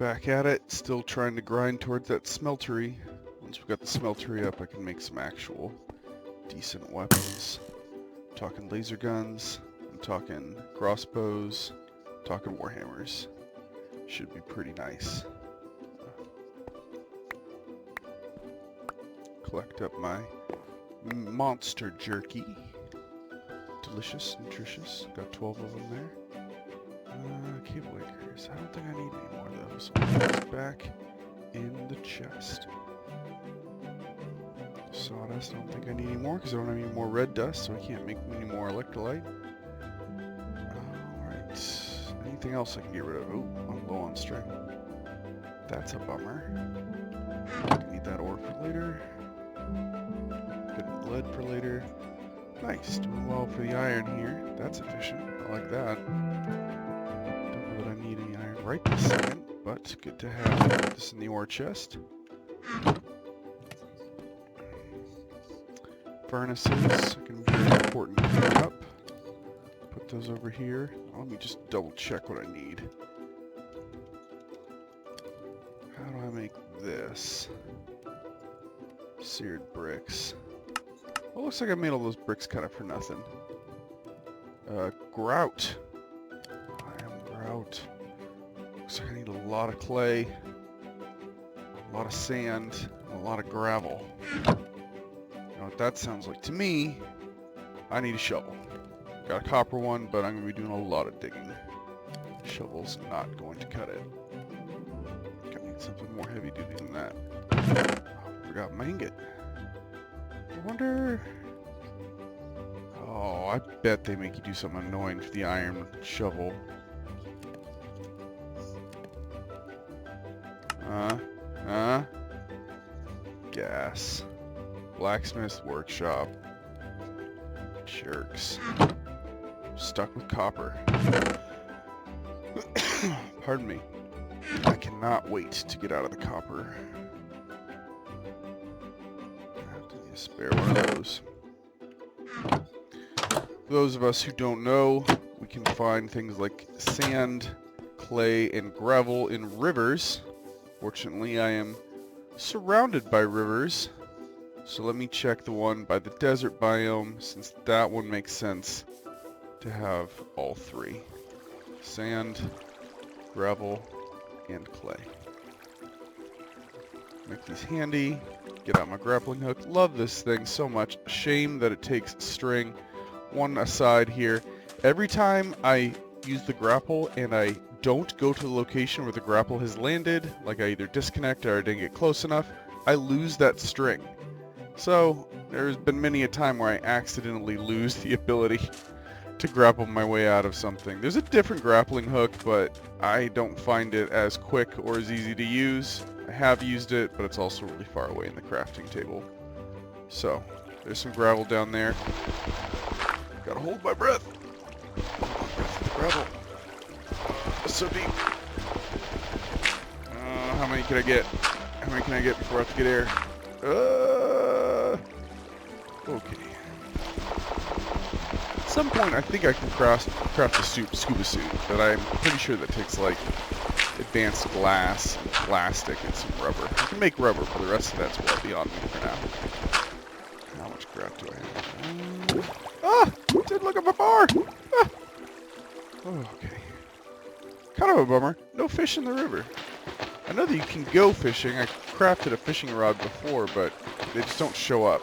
Back at it, still trying to grind towards that smeltery. Once we got the smeltery up, I can make some actual decent weapons. I'm talking laser guns, I'm talking crossbows, I'm talking warhammers. Should be pretty nice. Collect up my monster jerky. Delicious, nutritious. Got 12 of them there. Cable anchors. I don't think I need any more of those. I'll put those back in the chest. Sawdust. I don't think I need any more because I don't have any more red dust, so I can't make any more electrolyte. Alright. Anything else I can get rid of? Oh, I'm low on string. That's a bummer. Need that ore for later. Good lead for later. Nice. Doing well for the iron here. That's efficient. I like that. Don't know that I need any iron right this second, but good to have this in the ore chest. Furnaces, can be very important to clean up. Put those over here. Let me just double check what I need. How do I make this? Seared bricks. Well, looks like I made all those bricks kind of for nothing. Grout. I am grout. Looks like I need a lot of clay, a lot of sand, and a lot of gravel. You know what that sounds like to me? I need a shovel. Got a copper one, but I'm going to be doing a lot of digging. Shovel's not going to cut it. Gonna need something more heavy duty than that. Oh, forgot my ingot. I wonder... Oh, I bet they make you do something annoying for the iron shovel. Gas. Blacksmith workshop. Jerks. Stuck with copper. Pardon me. I cannot wait to get out of the copper. I have to need a spare one of those. For those of us who don't know, we can find things like sand, clay, and gravel in rivers. Fortunately, I am surrounded by rivers. So let me check the one by the desert biome, since that one makes sense to have all three. Sand, gravel, and clay. Make these handy. Get out my grappling hook. Love this thing so much. Shame that it takes string. One aside here. Every time I use the grapple and I don't go to the location where the grapple has landed, like I either disconnect or I didn't get close enough, I lose that string. So there's been many a time where I accidentally lose the ability to grapple my way out of something. There's a different grappling hook, but I don't find it as quick or as easy to use. I have used it, but it's also really far away in the crafting table. So there's some gravel down there. Gotta hold my breath. Gravel. It's so deep. How many can I get? How many can I get before I have to get air? Okay. At some point, I think I can craft a scuba suit, but I'm pretty sure that takes like advanced glass, and plastic, and some rubber. I can make rubber, but the rest of that's well beyond me for now. How much crap do I have? Ah! Didn't look at my bar! Ah! Oh, okay. Kind of a bummer. No fish in the river. I know that you can go fishing. I crafted a fishing rod before, but they just don't show up.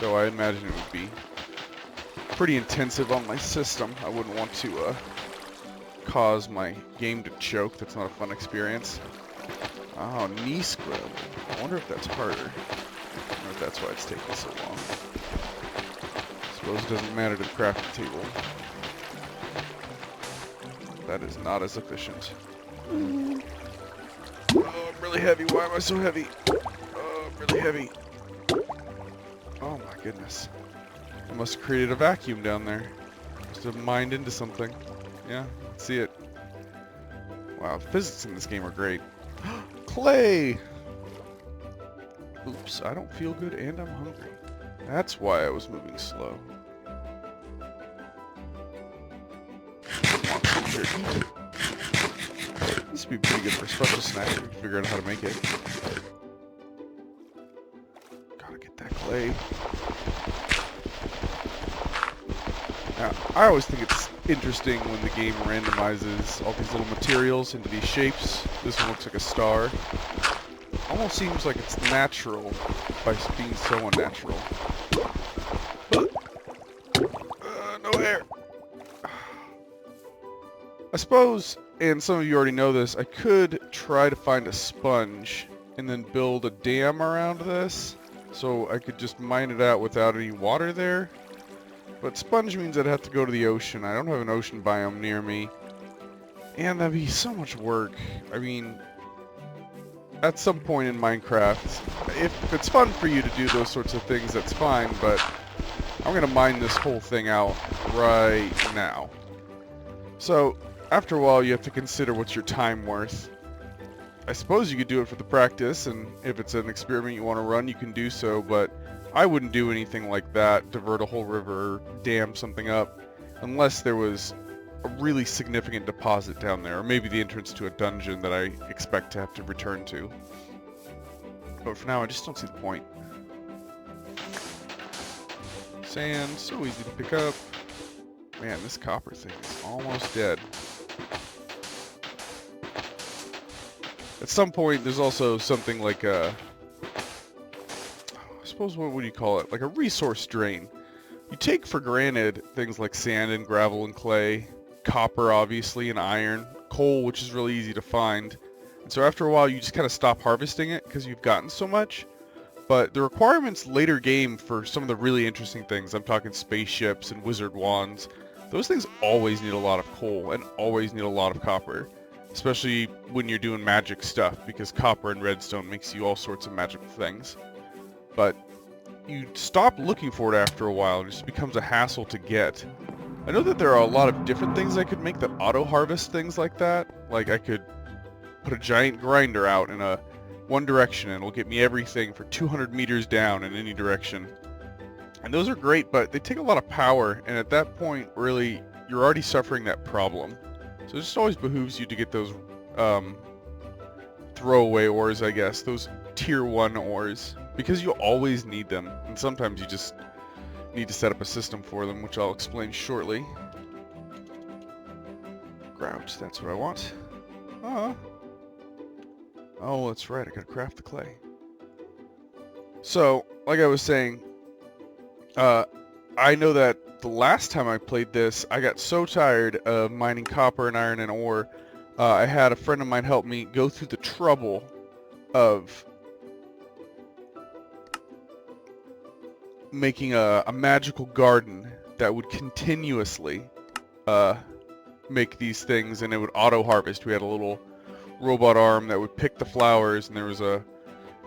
So I imagine it would be pretty intensive on my system. I wouldn't want to cause my game to choke. That's not a fun experience. Oh, knee scrub. I wonder if that's harder. I wonder if that's why it's taking so long. I suppose it doesn't matter to the crafting table. That is not as efficient. Oh, I'm really heavy. Why am I so heavy? Oh, I'm really heavy. Oh my goodness. I must have created a vacuum down there. Must have mined into something. Yeah, see it. Wow, the physics in this game are great. Clay! Oops, I don't feel good and I'm hungry. That's why I was moving slow. This would be pretty good for a special snack if we can figure out how to make it. Gotta get that clay. Now, I always think it's interesting when the game randomizes all these little materials into these shapes. This one looks like a star. Almost seems like it's natural by being so unnatural. No air. I suppose, and some of you already know this, I could try to find a sponge and then build a dam around this so I could just mine it out without any water there. But sponge means I'd have to go to the ocean. I don't have an ocean biome near me. And that'd be so much work. I mean, at some point in Minecraft, if it's fun for you to do those sorts of things, that's fine, but I'm going to mine this whole thing out right now. So, after a while, you have to consider what's your time worth. I suppose you could do it for the practice, and if it's an experiment you want to run, you can do so, but I wouldn't do anything like that, divert a whole river, or dam something up, unless there was a really significant deposit down there, or maybe the entrance to a dungeon that I expect to have to return to. But for now, I just don't see the point. Sand, so easy to pick up. Man, this copper thing is almost dead. At some point, there's also something like a... I suppose, what would you call it? Like a resource drain. You take for granted things like sand and gravel and clay, copper, obviously, and iron, coal, which is really easy to find. And so after a while, you just kind of stop harvesting it because you've gotten so much. But the requirements later game for some of the really interesting things, I'm talking spaceships and wizard wands, those things always need a lot of coal and always need a lot of copper. Especially when you're doing magic stuff, because copper and redstone makes you all sorts of magical things. But you stop looking for it after a while, and it just becomes a hassle to get. I know that there are a lot of different things I could make that auto-harvest things like that. Like I could put a giant grinder out in one direction, and it'll get me everything for 200 meters down in any direction. And those are great, but they take a lot of power, and at that point, really, you're already suffering that problem. So it just always behooves you to get those throwaway ores, I guess, those tier 1 ores, because you always need them, and sometimes you just need to set up a system for them, which I'll explain shortly. Grout, that's what I want. Oh, that's right, I gotta craft the clay. So, like I was saying, I know that the last time I played this, I got so tired of mining copper and iron and ore, I had a friend of mine help me go through the trouble of making a magical garden that would continuously make these things, and it would auto-harvest. We had a little robot arm that would pick the flowers, and there was an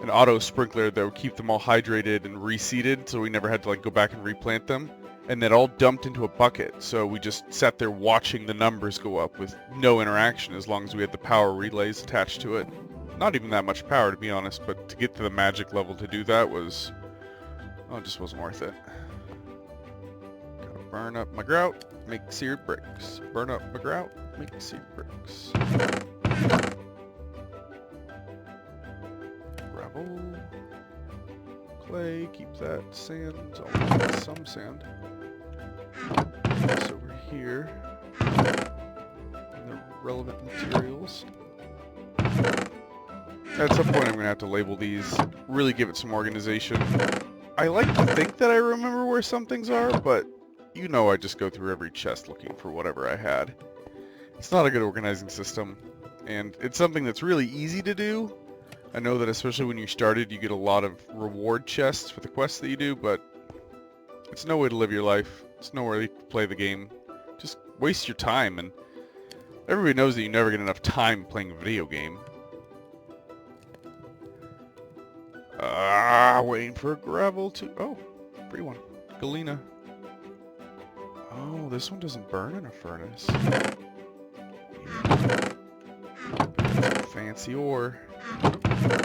auto sprinkler that would keep them all hydrated and reseeded, so we never had to like go back and replant them. And that all dumped into a bucket, so we just sat there watching the numbers go up with no interaction as long as we had the power relays attached to it. Not even that much power, to be honest, but to get to the magic level to do that was... oh, it just wasn't worth it. Gotta burn up my grout, make seared bricks. Burn up my grout, make seared bricks. Gravel. Clay, keep that sand. I'll need some sand. This over here. And the relevant materials. At some point I'm going to have to label these, really give it some organization. I like to think that I remember where some things are, but you know I just go through every chest looking for whatever I had. It's not a good organizing system, and it's something that's really easy to do. I know that especially when you started, you get a lot of reward chests for the quests that you do, but it's no way to live your life. It's no way to play the game. Just waste your time, and everybody knows that you never get enough time playing a video game. Waiting for a gravel to... oh, free one. Galena. Oh, this one doesn't burn in a furnace. Fancy ore.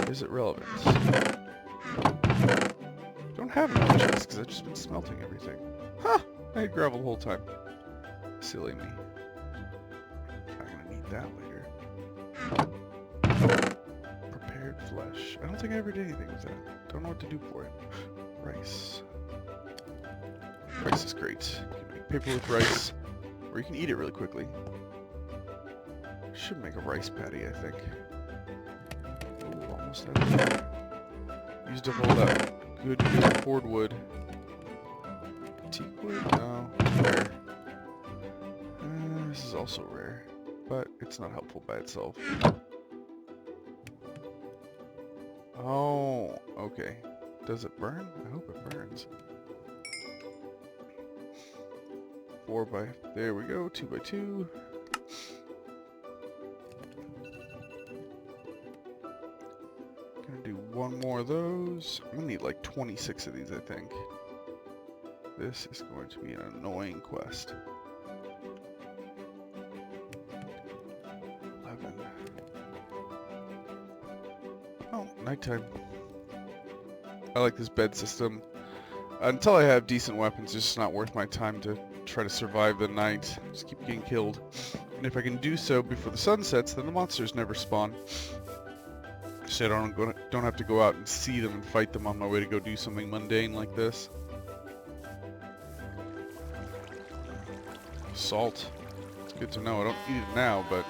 Is it relevant? Don't have any chests because I've just been smelting everything. Huh! I had gravel the whole time. Silly me. I'm gonna need that later. I don't think I ever did anything with that. Don't know what to do for it. Rice. Rice is great. You can make paper with rice, or you can eat it really quickly. Should make a rice patty, I think. Ooh, almost out of here. Used up all that good cordwood. Teak wood? No. Rare. This is also rare, but it's not helpful by itself. Oh, okay. Does it burn? I hope it burns. 4 by... There we go. 2 by 2. Gonna do one more of those. I'm gonna need like 26 of these, I think. This is going to be an annoying quest. 11. Oh, nighttime. I like this bed system. Until I have decent weapons, it's just not worth my time to try to survive the night. Just keep getting killed. And if I can do so before the sun sets, then the monsters never spawn. So I don't have to go out and see them and fight them on my way to go do something mundane like this. Salt. It's good to know. I don't eat it now, but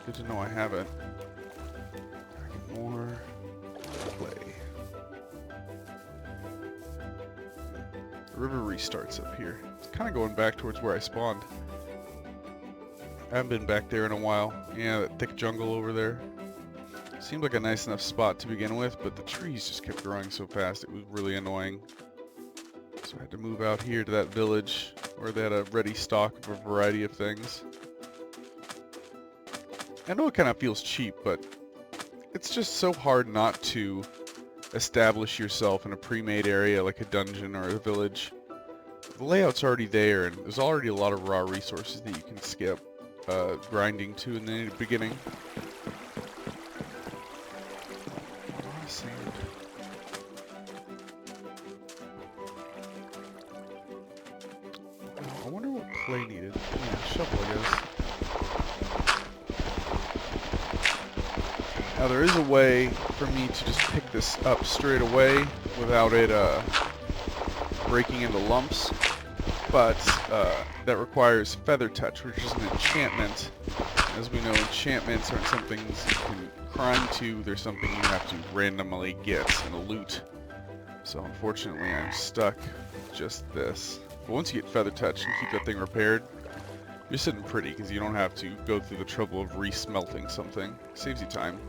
good to know I have it. More clay. The river restarts up here. It's kind of going back towards where I spawned. I haven't been back there in a while. Yeah, that thick jungle over there. Seemed like a nice enough spot to begin with, but the trees just kept growing so fast it was really annoying. So I had to move out here to that village where they had a ready stock of a variety of things. I know it kind of feels cheap, but it's just so hard not to establish yourself in a pre-made area like a dungeon or a village. The layout's already there, and there's already a lot of raw resources that you can skip grinding to in the beginning. A lot of sand. I wonder what clay needed. Yeah, shovel, I guess. Now there is a way for me to just pick this up straight away without it breaking into lumps, but that requires feather touch, which is an enchantment. As we know, enchantments aren't something you can climb to, they're something you have to randomly get in a loot. So unfortunately I'm stuck with just this. But once you get feather touch and keep that thing repaired, you're sitting pretty because you don't have to go through the trouble of re-smelting something. Saves you time.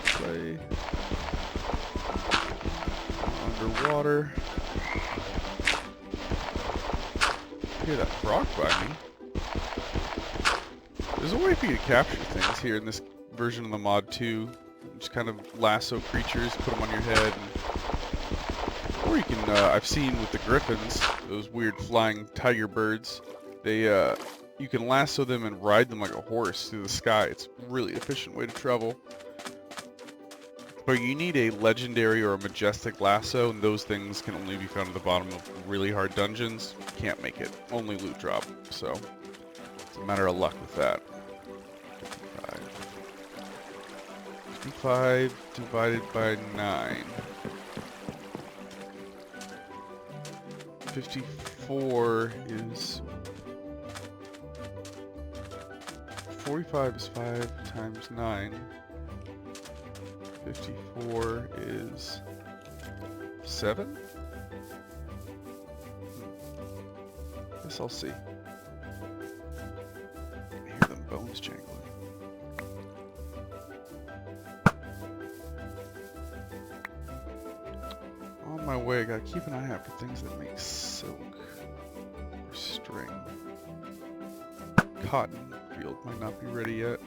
Clay. Underwater. Hear that frog by me. There's a way for you to capture things here in this version of the mod too. Just kind of lasso creatures, put them on your head. Or you can, I've seen with the griffins, those weird flying tiger birds, they, you can lasso them and ride them like a horse through the sky. It's a really efficient way to travel. But you need a legendary or a majestic lasso, and those things can only be found at the bottom of really hard dungeons. You can't make it. Only loot drop. So, it's a matter of luck with that. 55 divided by 9. 54 is... 45 is 5 times 9. 54 is 7? Guess I'll see. I hear them bones jangling. On my way, I gotta keep an eye out for things that make silk or string. Cotton field might not be ready yet.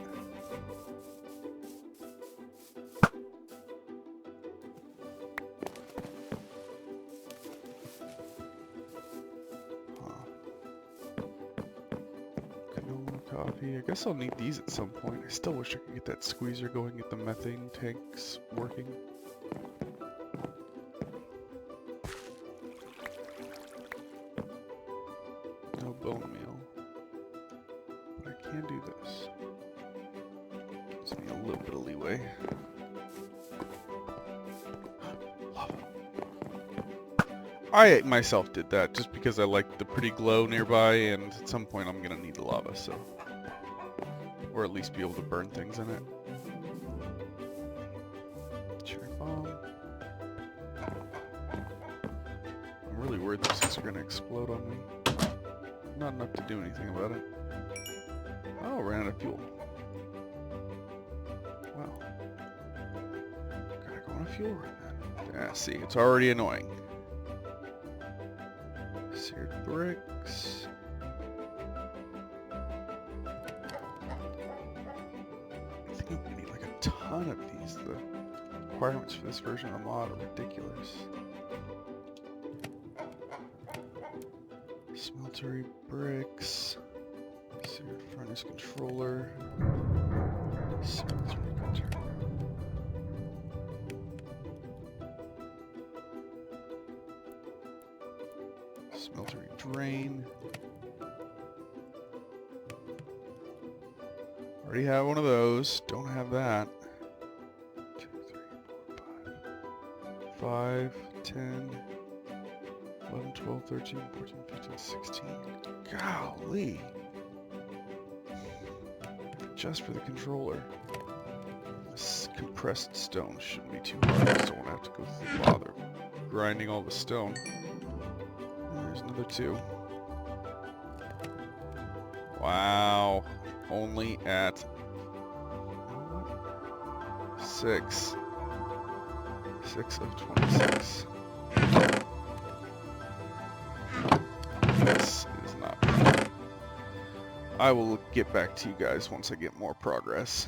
Coffee. I guess I'll need these at some point. I still wish I could get that squeezer going, get the methane tanks working. No bone meal. But I can do this. Gives me a little bit of leeway. I myself did that just because I liked the pretty glow nearby, and at some point I'm gonna need the lava, so. Or at least be able to burn things in it. Cherry bomb. I'm really worried those things are gonna explode on me. Not enough to do anything about it. Oh, ran out of fuel. Wow. Gotta go on a fuel run then. Yeah, see, it's already annoying. Seared bricks. I think I'm gonna need like a ton of these. The requirements for this version of the mod are ridiculous. Smeltery bricks. Seared furnace controller. Smeltery controller. Smeltery drain. Already have one of those. Don't have that. 2, 3, 4, 5, 10, 11, 12, 13, 14, 15, 16. Golly. Just for the controller. This compressed stone shouldn't be too hard. I just don't have to go through the bother grinding all the stone. There's another 2. Wow. Only at 6. 6 of 26. This is not. I will get back to you guys once I get more progress.